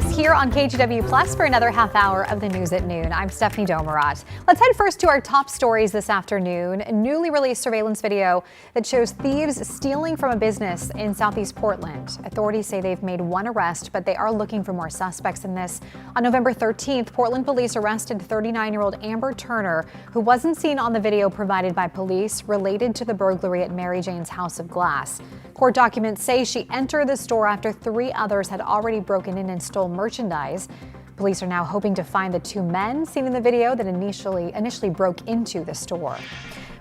us here on KGW Plus for another half hour of the news at noon. I'm Stephanie Domerat. Let's head first to our top stories this afternoon. A newly released surveillance video that shows thieves stealing from a business in southeast Portland. Authorities say they've made one arrest, but they are looking for more suspects in this. On November 13th, Portland police arrested 39-year-old Amber Turner, who wasn't seen on the video provided by police related to the burglary at Mary Jane's House of Glass. Court documents say she entered the store after 3 others had already broken in and stole merchandise. Police are now hoping to find the 2 men seen in the video that initially broke into the store.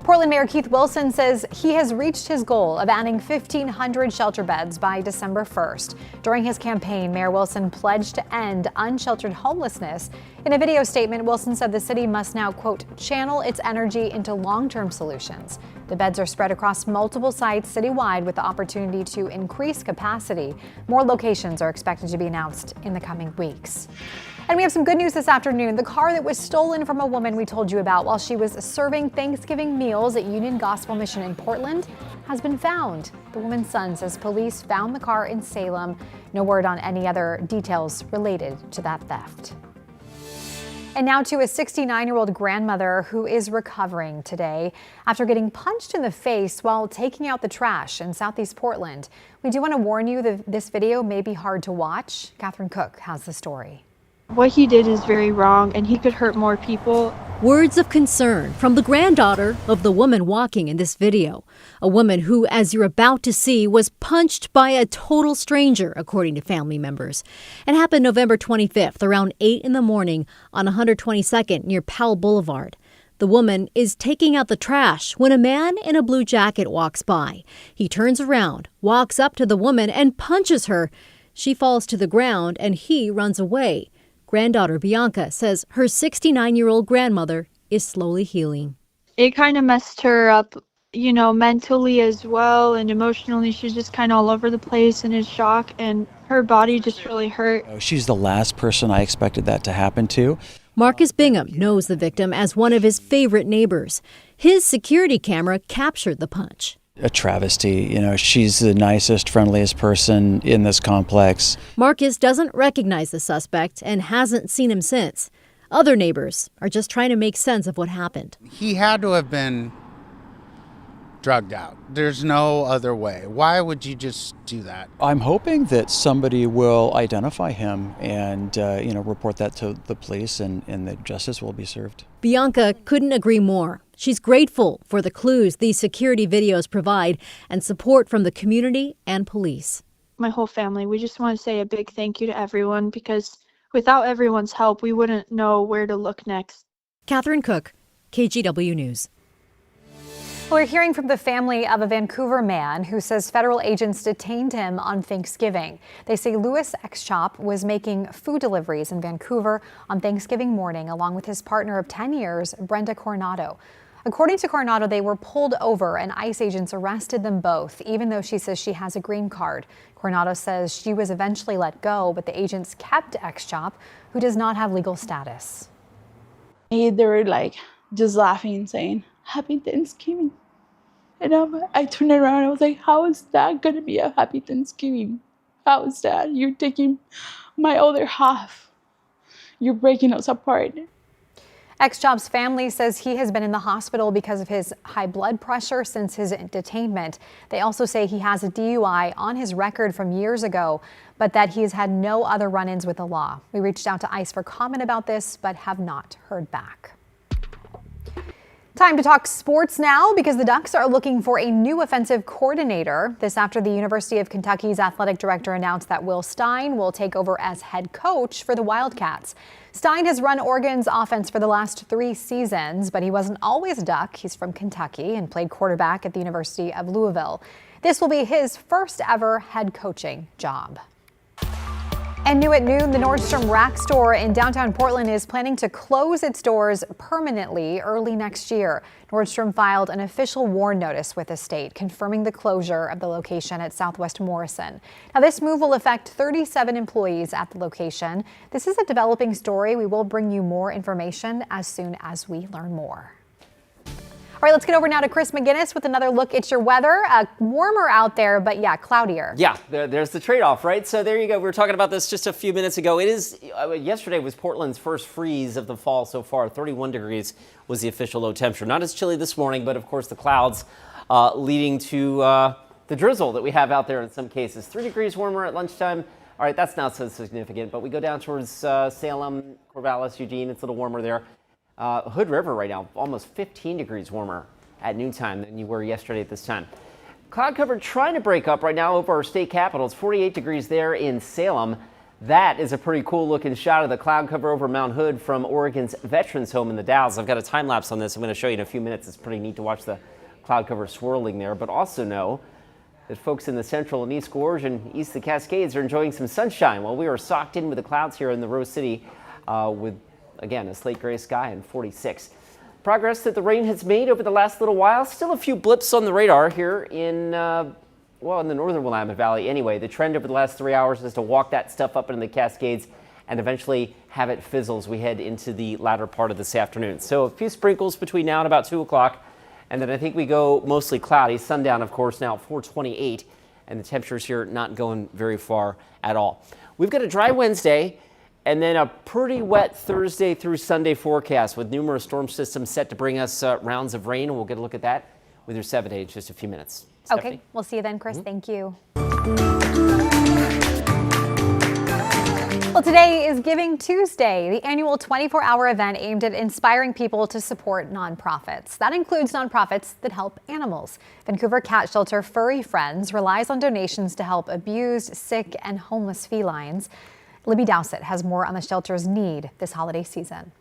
Portland Mayor Keith Wilson says he has reached his goal of adding 1,500 shelter beds by December 1st. During his campaign, Mayor Wilson pledged to end unsheltered homelessness. In a video statement, Wilson said the city must now, quote, channel its energy into long-term solutions. The beds are spread across multiple sites citywide with the opportunity to increase capacity. More locations are expected to be announced in the coming weeks. And we have some good news this afternoon. The car that was stolen from a woman we told you about while she was serving Thanksgiving meals at Union Gospel Mission in Portland has been found. The woman's son says police found the car in Salem. No word on any other details related to that theft. And now to a 69-year-old grandmother who is recovering today after getting punched in the face while taking out the trash in southeast Portland. We do want to warn you that this video may be hard to watch. Catherine Cook has the story. What he did is very wrong, and he could hurt more people. Words of concern from the granddaughter of the woman walking in this video. A woman who, as you're about to see, was punched by a total stranger, according to family members. It happened November 25th, around 8 in the morning on 122nd near Powell Boulevard. The woman is taking out the trash when a man in a blue jacket walks by. He turns around, walks up to the woman, and punches her. She falls to the ground, and he runs away. Granddaughter Bianca says her 69-year-old grandmother is slowly healing. It kind of messed her up, mentally as well, and emotionally. She's just kind of all over the place and in shock, and her body just really hurt. She's the last person I expected that to happen to. Marcus Bingham knows the victim as one of his favorite neighbors. His security camera captured the punch. A travesty. She's the nicest, friendliest person in this complex. Marcus doesn't recognize the suspect and hasn't seen him since. Other neighbors are just trying to make sense of what happened. He had to have been drugged out. There's no other way. Why would you just do that? I'm hoping that somebody will identify him and, report that to the police and that justice will be served. Bianca couldn't agree more. She's grateful for the clues these security videos provide and support from the community and police. My whole family, we just want to say a big thank you to everyone, because without everyone's help, we wouldn't know where to look next. Catherine Cook, KGW News. We're hearing from the family of a Vancouver man who says federal agents detained him on Thanksgiving. They say Louis Exchop was making food deliveries in Vancouver on Thanksgiving morning along with his partner of 10 years, Brenda Coronado. According to Coronado, they were pulled over and ICE agents arrested them both, even though she says she has a green card. Coronado says she was eventually let go, but the agents kept Exchop, who does not have legal status. They were just laughing and saying, "Happy Thanksgiving." And I turned around and I was like, how is that going to be a happy Thanksgiving? How is that? You're taking my other half. You're breaking us apart. Exchop's family says he has been in the hospital because of his high blood pressure since his detainment. They also say he has a DUI on his record from years ago, but that he has had no other run-ins with the law. We reached out to ICE for comment about this, but have not heard back. Time to talk sports now, because the Ducks are looking for a new offensive coordinator. This after the University of Kentucky's athletic director announced that Will Stein will take over as head coach for the Wildcats. Stein has run Oregon's offense for the last 3 seasons, but he wasn't always a Duck. He's from Kentucky and played quarterback at the University of Louisville. This will be his first ever head coaching job. And new at noon, the Nordstrom Rack store in downtown Portland is planning to close its doors permanently early next year. Nordstrom filed an official warn notice with the state, confirming the closure of the location at Southwest Morrison. Now, this move will affect 37 employees at the location. This is a developing story. We will bring you more information as soon as we learn more. right, let's get over now to Chris McGinnis with another look at your weather. Warmer out there, but yeah, cloudier. Yeah, there's the trade-off, right? So there you go. We were talking about this just a few minutes ago. It is yesterday was Portland's first freeze of the fall so far. 31 degrees was the official low temperature. Not as chilly this morning, but of course the clouds leading to the drizzle that we have out there in some cases. 3 degrees warmer at lunchtime. All right, that's not so significant, but we go down towards Salem, Corvallis, Eugene. It's a little warmer there. Hood River right now, almost 15 degrees warmer at noontime than you were yesterday at this time. Cloud cover trying to break up right now over our state capital. It's 48 degrees there in Salem. That is a pretty cool looking shot of the cloud cover over Mount Hood from Oregon's Veterans Home in the Dalles. I've got a time lapse on this. I'm going to show you in a few minutes. It's pretty neat to watch the cloud cover swirling there, but also know that folks in the central and east Gorge and east of the Cascades are enjoying some sunshine while we are socked in with the clouds here in the Rose City with, again, a slate gray sky and 46. Progress that the rain has made over the last little while. Still a few blips on the radar here in, in the northern Willamette Valley anyway. The trend over the last 3 hours is to walk that stuff up into the Cascades and eventually have it fizzle as we head into the latter part of this afternoon. So a few sprinkles between now and about 2 o'clock. And then I think we go mostly cloudy. Sundown, of course, now at 4:28. And the temperatures here not going very far at all. We've got a dry Wednesday and then a pretty wet Thursday through Sunday forecast with numerous storm systems set to bring us rounds of rain. And we'll get a look at that with your 7-day in just a few minutes. Okay, Stephanie? we'll see you then, Chris. Thank you. Well, today is Giving Tuesday, the annual 24-hour event aimed at inspiring people to support nonprofits. That includes nonprofits that help animals. Vancouver cat shelter Furry Friends relies on donations to help abused, sick, and homeless felines. Libby Dowsett has more on the shelter's need this holiday season.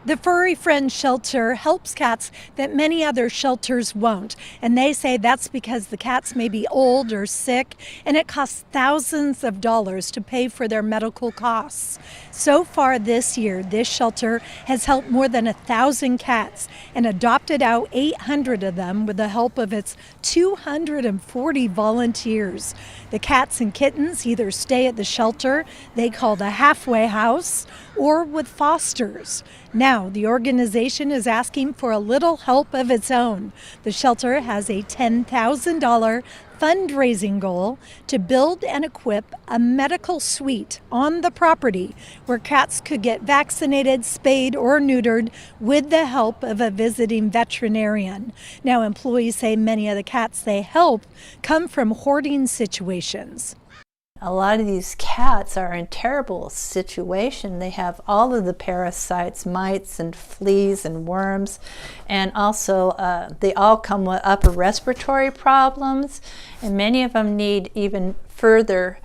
The Furry Friends shelter helps cats that many other shelters won't, and they say that's because the cats may be old or sick, and it costs thousands of dollars to pay for their medical costs. So far this year, this shelter has helped more than 1,000 cats and adopted out 800 of them with the help of its 240 volunteers. The cats and kittens either stay at the shelter they call the halfway house or with fosters. Now, the organization is asking for a little help of its own. The shelter has a $10,000 fundraising goal to build and equip a medical suite on the property where cats could get vaccinated, spayed, or neutered with the help of a visiting veterinarian. Now, employees say many of the cats they help come from hoarding situations. A lot of these cats are in terrible situation. They have all of the parasites, mites and fleas and worms, and also they all come with upper respiratory problems, and many of them need even further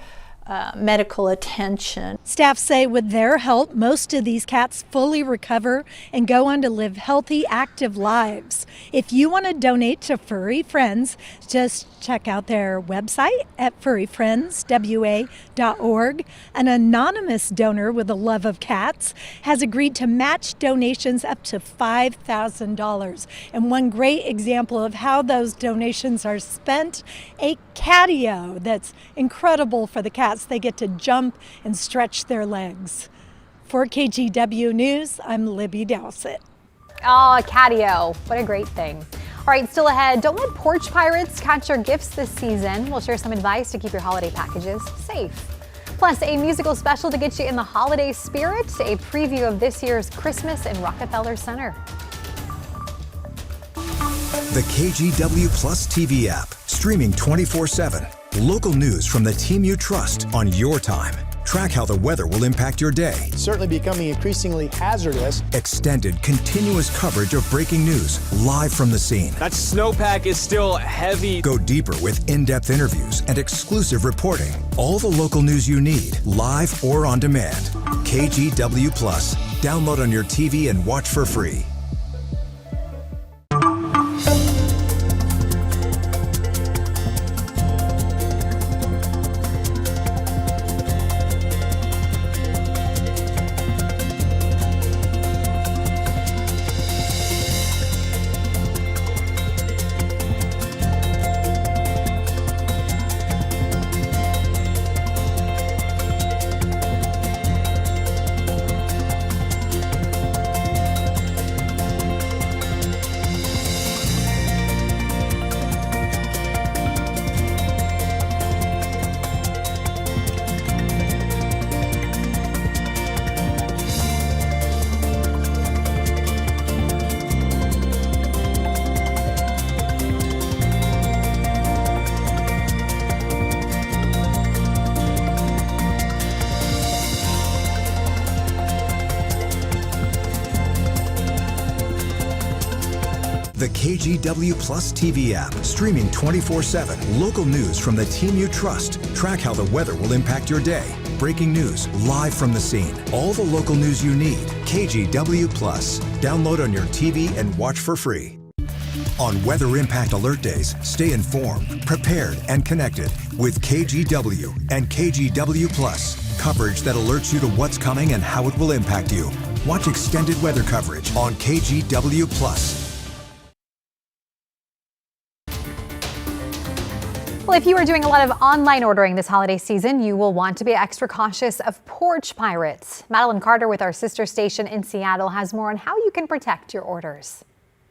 medical attention. Staff say with their help, most of these cats fully recover and go on to live healthy, active lives. If you want to donate to Furry Friends, just check out their website at furryfriendswa.org. An anonymous donor with a love of cats has agreed to match donations up to $5,000. And one great example of how those donations are spent, a catio that's incredible for the cats. They get to jump and stretch their legs. For KGW News, I'm Libby Dowsett. Oh, a catio. What a great thing. All right, still ahead, don't let porch pirates catch your gifts this season. We'll share some advice to keep your holiday packages safe. Plus, a musical special to get you in the holiday spirit, a preview of this year's Christmas in Rockefeller Center. The KGW Plus TV app, streaming 24/7. Local news from the team you trust on your time. Track how the weather will impact your day. It's certainly becoming increasingly hazardous. Extended, continuous coverage of breaking news live from the scene. That snowpack is still heavy. Go deeper with in-depth interviews and exclusive reporting. All the local news you need, live or on demand. KGW Plus. Download on your TV and watch for free. KGW Plus TV app, streaming 24/7. Local news from the team you trust. Track how the weather will impact your day. Breaking news live from the scene. All the local news you need. KGW Plus. Download on your TV and watch for free. On Weather Impact Alert Days, stay informed, prepared, and connected with KGW and KGW Plus. Coverage that alerts you to what's coming and how it will impact you. Watch extended weather coverage on KGW Plus. Well, if you are doing a lot of online ordering this holiday season, you will want to be extra cautious of porch pirates. Madeline Carter with our sister station in Seattle has more on how you can protect your orders.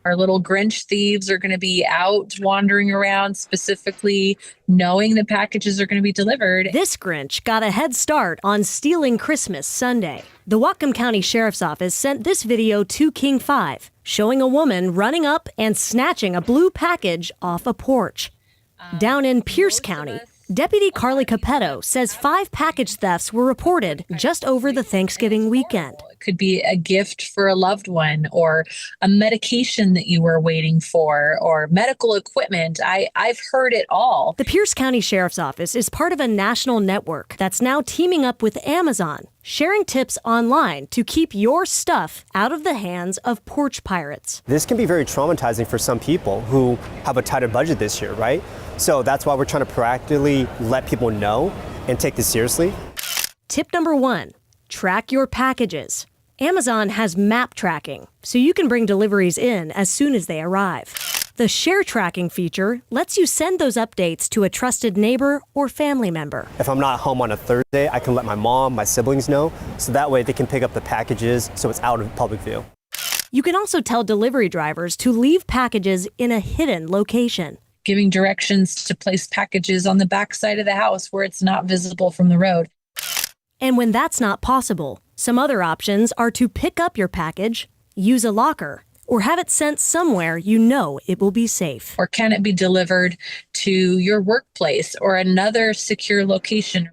Our little Grinch thieves are going to be out wandering around, specifically knowing the packages are going to be delivered. This Grinch got a head start on stealing Christmas Sunday. The Whatcom County Sheriff's Office sent this video to King 5, showing a woman running up and snatching a blue package off a porch. Down in Pierce County, Deputy Carly Capetto says 5 package thefts were reported just over the Thanksgiving weekend. It could be a gift for a loved one, or a medication that you were waiting for, or medical equipment. I've heard it all. The Pierce County Sheriff's Office is part of a national network that's now teaming up with Amazon, sharing tips online to keep your stuff out of the hands of porch pirates. This can be very traumatizing for some people who have a tighter budget this year, right? So that's why we're trying to proactively let people know and take this seriously. Tip number 1, track your packages. Amazon has map tracking, so you can bring deliveries in as soon as they arrive. The share tracking feature lets you send those updates to a trusted neighbor or family member. If I'm not home on a Thursday, I can let my mom, my siblings know, so that way they can pick up the packages so it's out of public view. You can also tell delivery drivers to leave packages in a hidden location. Giving directions to place packages on the back side of the house where it's not visible from the road. And when that's not possible, some other options are to pick up your package, use a locker, or have it sent somewhere you know it will be safe. Or can it be delivered to your workplace or another secure location?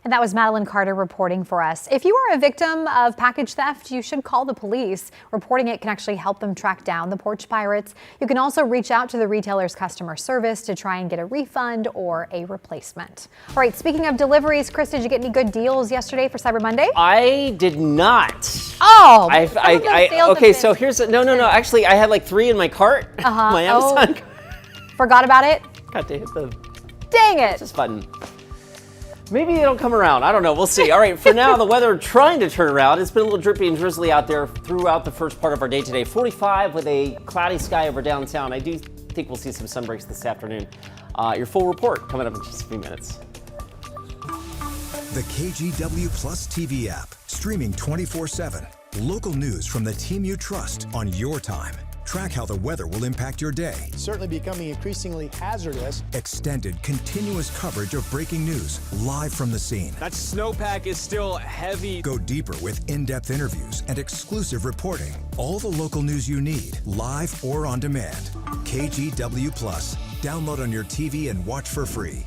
And that was Madeline Carter reporting for us. If you are a victim of package theft, you should call the police. Reporting it can actually help them track down the porch pirates. You can also reach out to the retailer's customer service to try and get a refund or a replacement. All right, speaking of deliveries, Chris, did you get any good deals yesterday for Cyber Monday? I did not. Oh, okay, so here's no. Actually, I had like 3 in my cart. My Amazon. Forgot about it? Got to hit the dang it this button. Maybe it'll come around. I don't know. We'll see. All right, for now, the weather trying to turn around. It's been a little drippy and drizzly out there throughout the first part of our day today. 45 with a cloudy sky over downtown. I do think we'll see some sun breaks this afternoon. Your full report coming up in just a few minutes. The KGW Plus TV app, streaming 24/7. Local news from the team you trust on your time. Track how the weather will impact your day. Certainly becoming increasingly hazardous. Extended, continuous coverage of breaking news live from the scene. That snowpack is still heavy. Go deeper with in-depth interviews and exclusive reporting. All the local news you need, live or on demand. KGW Plus. Download on your TV and watch for free.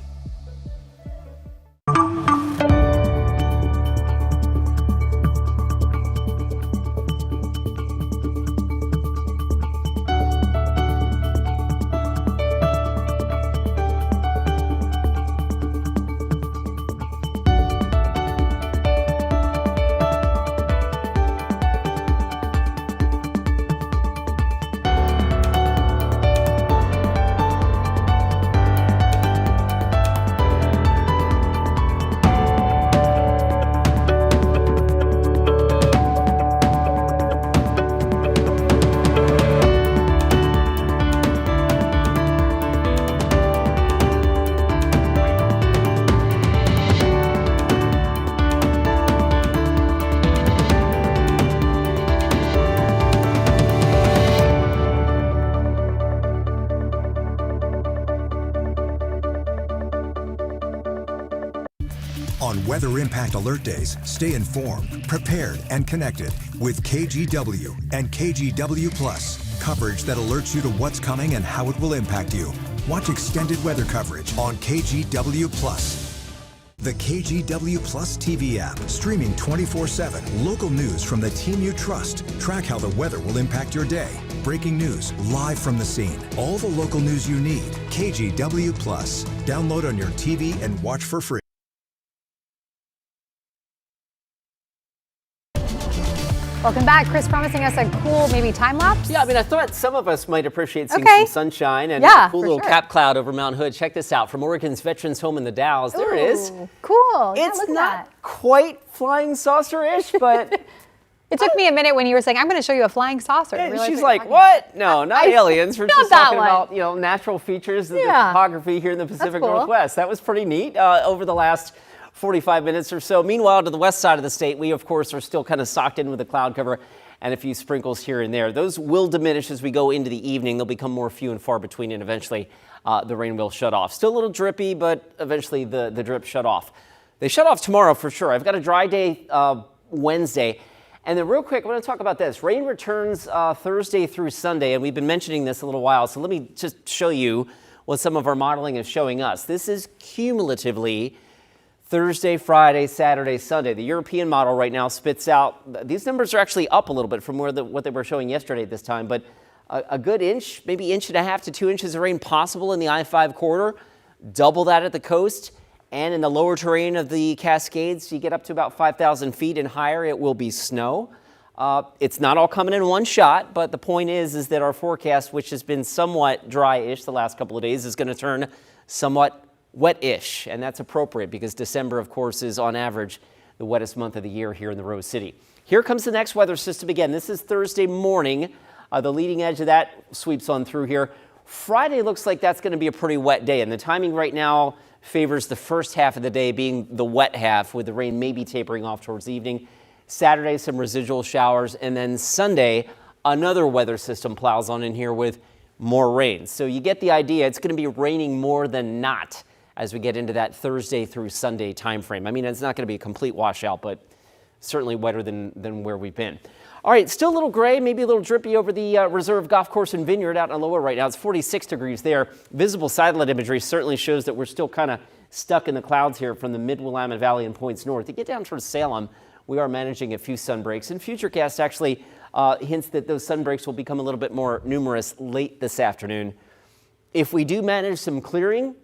On Weather Impact Alert Days, stay informed, prepared, and connected with KGW and KGW Plus. Coverage that alerts you to what's coming and how it will impact you. Watch extended weather coverage on KGW Plus. The KGW Plus TV app, streaming 24/7. Local news from the team you trust. Track how the weather will impact your day. Breaking news live from the scene. All the local news you need. KGW Plus. Download on your TV and watch for free. Welcome back. Chris promising us a cool maybe time lapse. Yeah, I mean, I thought some of us might appreciate seeing some sunshine and a cool little cap cloud over Mount Hood. Check this out from Oregon's Veterans Home in the Dalles. There it is. Cool. It's not quite flying saucer-ish, but it took me a minute when you were saying, I'm going to show you a flying saucer. And she's like, what? No, not aliens. We're just talking about, natural features of the topography here in the Pacific Northwest. That was pretty neat over the last 45 minutes or so. Meanwhile, to the west side of the state, we, of course, are still kind of socked in with a cloud cover and a few sprinkles here and there. Those will diminish as we go into the evening. They'll become more few and far between, and eventually the rain will shut off. Still a little drippy, but eventually the drip shut off. They shut off tomorrow for sure. I've got a dry day Wednesday. And then real quick, I want to talk about this. Rain returns Thursday through Sunday, and we've been mentioning this a little while. So let me just show you what some of our modeling is showing us. This is cumulatively Thursday, Friday, Saturday, Sunday. The European model right now spits out, these numbers are actually up a little bit from what they were showing yesterday at this time, but a good inch, maybe 1.5 inches to 2 inches of rain possible in the I-5 corridor, double that at the coast, and in the lower terrain of the Cascades, you get up to about 5,000 feet and higher, it will be snow. It's not all coming in one shot, but the point is that our forecast, which has been somewhat dry-ish the last couple of days, is going to turn somewhat wet-ish, and that's appropriate because December, of course, is on average the wettest month of the year here in the Rose City. Here comes the next weather system again. This is Thursday morning. The leading edge of that sweeps on through here. Friday looks like that's going to be a pretty wet day, and the timing right now favors the first half of the day being the wet half, with the rain maybe tapering off towards the evening. Saturday, some residual showers, and then Sunday, another weather system plows on in here with more rain. So you get the idea. It's going to be raining more than not as we get into that Thursday through Sunday time frame. I mean, it's not going to be a complete washout, but certainly wetter than where we've been. All right, still a little gray, maybe a little drippy over the Reserve Golf Course and Vineyard out in Aloha right now. It's 46 degrees there. Visible satellite imagery certainly shows that we're still kind of stuck in the clouds here from the mid-Willamette Valley and points north. You get down towards Salem, we are managing a few sun breaks, and Futurecast actually hints that those sun breaks will become a little bit more numerous late this afternoon. If we do manage some clearing,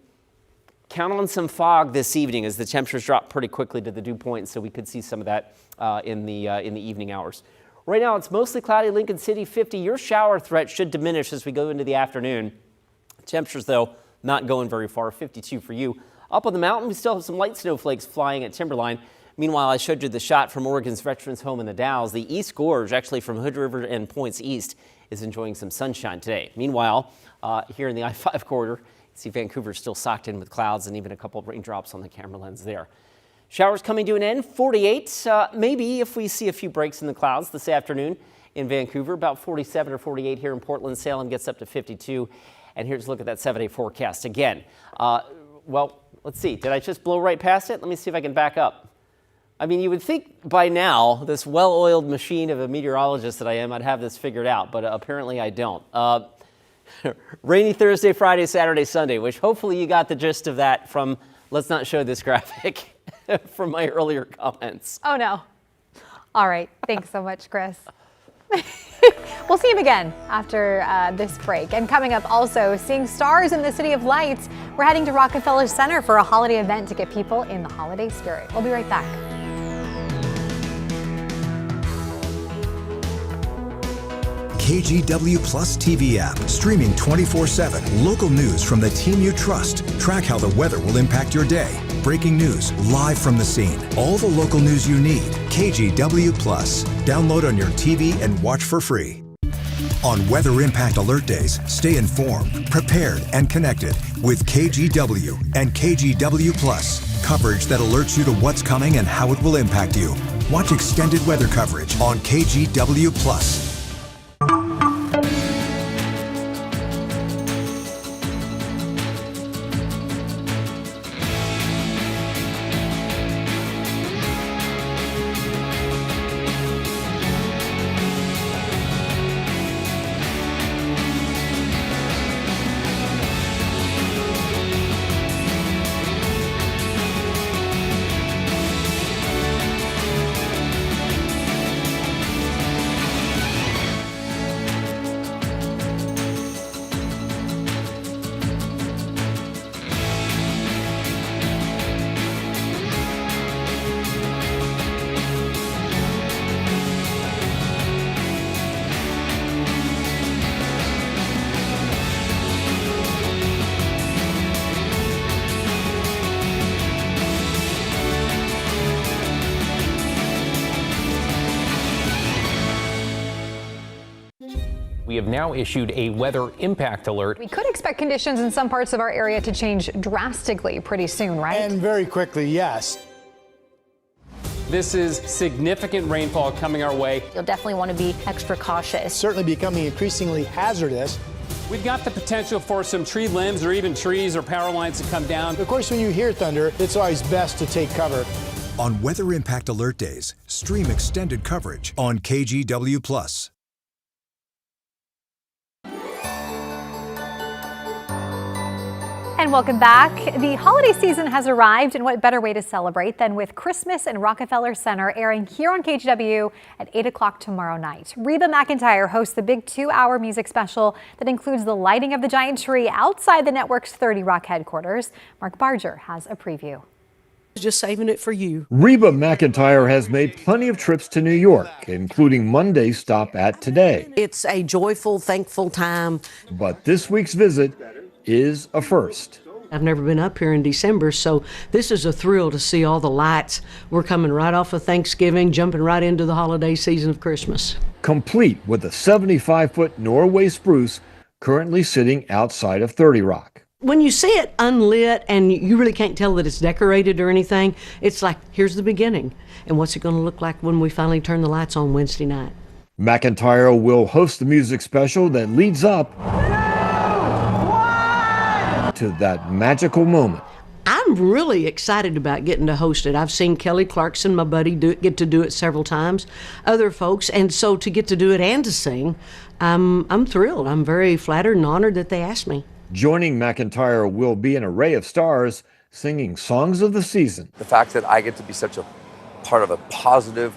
count on some fog this evening as the temperatures drop pretty quickly to the dew point, so we could see some of that in the evening hours. Right now, it's mostly cloudy. Lincoln City, 50. Your shower threat should diminish as we go into the afternoon. Temperatures, though, not going very far. 52 for you. Up on the mountain, we still have some light snowflakes flying at Timberline. Meanwhile, I showed you the shot from Oregon's Veterans Home in the Dalles. The East Gorge, actually from Hood River and points east, is enjoying some sunshine today. Meanwhile, here in the I-5 corridor, see Vancouver still socked in with clouds and even a couple of raindrops on the camera lens there. Showers coming to an end, 48. Maybe if we see a few breaks in the clouds this afternoon in Vancouver, about 47 or 48 here in Portland. Salem gets up to 52. And here's a look at that 7-day forecast again. Well, let's see. Did I just blow right past it? Let me see if I can back up. I mean, you would think by now, this well-oiled machine of a meteorologist that I am, I'd have this figured out, but apparently I don't. Rainy Thursday, Friday, Saturday, Sunday, which hopefully you got the gist of that from, let's not show this graphic, from my earlier comments. Oh, no. All right. Thanks so much, Chris. We'll see him again after this break. And coming up also, seeing stars in the City of Lights. We're heading to Rockefeller Center for a holiday event to get people in the holiday spirit. We'll be right back. KGW Plus TV app, streaming 24/7. Local news from the team you trust. Track how the weather will impact your day. Breaking news live from the scene. All the local news you need. KGW Plus. Download on your TV and watch for free. On Weather Impact Alert Days, stay informed, prepared, and connected with KGW and KGW Plus. Coverage that alerts you to what's coming and how it will impact you. Watch extended weather coverage on KGW Plus. We have now issued a weather impact alert. We could expect conditions in some parts of our area to change drastically pretty soon, right? And very quickly, yes. This is significant rainfall coming our way. You'll definitely want to be extra cautious. Certainly becoming increasingly hazardous. We've got the potential for some tree limbs or even trees or power lines to come down. Of course, when you hear thunder, it's always best to take cover. On Weather Impact Alert Days, stream extended coverage on KGW+. And welcome back. The holiday season has arrived, and what better way to celebrate than with Christmas in Rockefeller Center airing here on KGW at 8 o'clock tomorrow night. Reba McEntire hosts the big 2-hour music special that includes the lighting of the giant tree outside the network's 30 Rock headquarters. Mark Barger has a preview. Just saving it for you. Reba McEntire has made plenty of trips to New York, including Monday's stop at Today. It's a joyful, thankful time. But this week's visit is a first. I've never been up here in December, so this is a thrill to see all the lights. We're coming right off of Thanksgiving, jumping right into the holiday season of Christmas. Complete with a 75-foot Norway spruce currently sitting outside of 30 Rock. When you see it unlit and you really can't tell that it's decorated or anything, it's like, here's the beginning. And what's it going to look like when we finally turn the lights on Wednesday night? McEntire will host the music special that leads up to that magical moment. I'm really excited about getting to host it. I've seen Kelly Clarkson, my buddy, get to do it several times, other folks, and so to get to do it and to sing, I'm thrilled. I'm very flattered and honored that they asked me. Joining McEntire will be an array of stars singing songs of the season. The fact that I get to be such a part of a positive,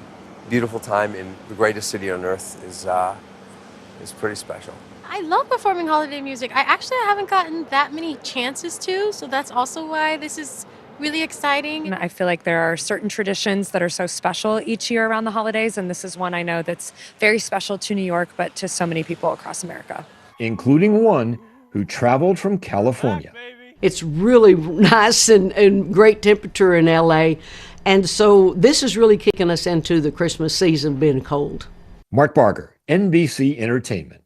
beautiful time in the greatest city on earth is pretty special. I love performing holiday music. I haven't gotten that many chances to, so that's also why this is really exciting. I feel like there are certain traditions that are so special each year around the holidays, and this is one I know that's very special to New York, but to so many people across America. Including one who traveled from California. It's really nice and great temperature in LA, and so this is really kicking us into the Christmas season being cold. Mark Barger, NBC Entertainment.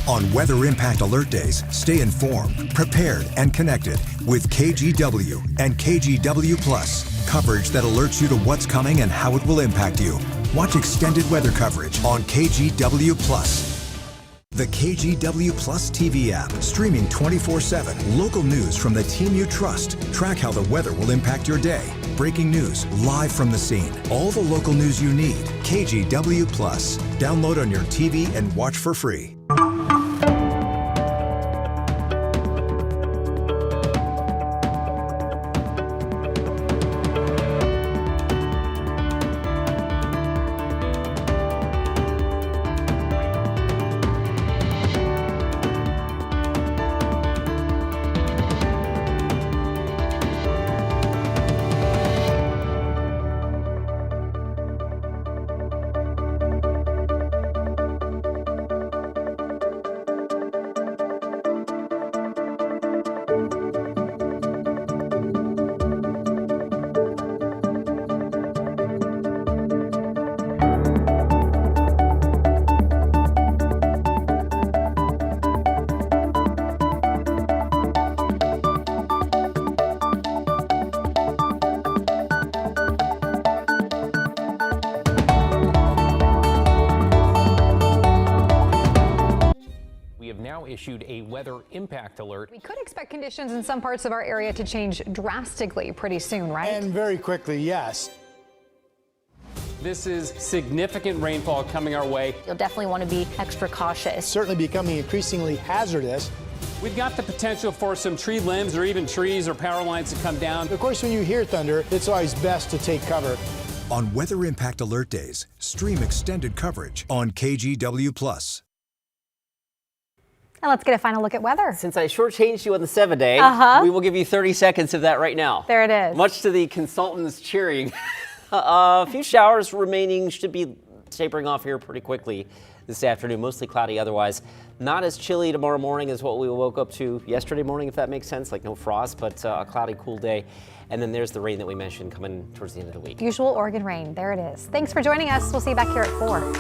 On Weather Impact Alert Days, stay informed, prepared, and connected with KGW and KGW+. Coverage that alerts you to what's coming and how it will impact you. Watch extended weather coverage on KGW+. The KGW Plus TV app, streaming 24/7. Local news from the team you trust. Track how the weather will impact your day. Breaking news, live from the scene. All the local news you need. KGW Plus. Download on your TV and watch for free. Issued a weather impact alert. We could expect conditions in some parts of our area to change drastically pretty soon, right? And very quickly, yes. This is significant rainfall coming our way. You'll definitely want to be extra cautious. Certainly becoming increasingly hazardous. We've got the potential for some tree limbs or even trees or power lines to come down. Of course, when you hear thunder, it's always best to take cover. On Weather Impact Alert Days, stream extended coverage on KGW+. And let's get a final look at weather. Since I shortchanged you on the 7-day, we will give you 30 seconds of that right now. There it is. Much to the consultants cheering. A few showers remaining, should be tapering off here pretty quickly this afternoon. Mostly cloudy otherwise. Not as chilly tomorrow morning as what we woke up to yesterday morning, if that makes sense. Like no frost, but a cloudy, cool day. And then there's the rain that we mentioned coming towards the end of the week. Usual Oregon rain. There it is. Thanks for joining us. We'll see you back here at 4.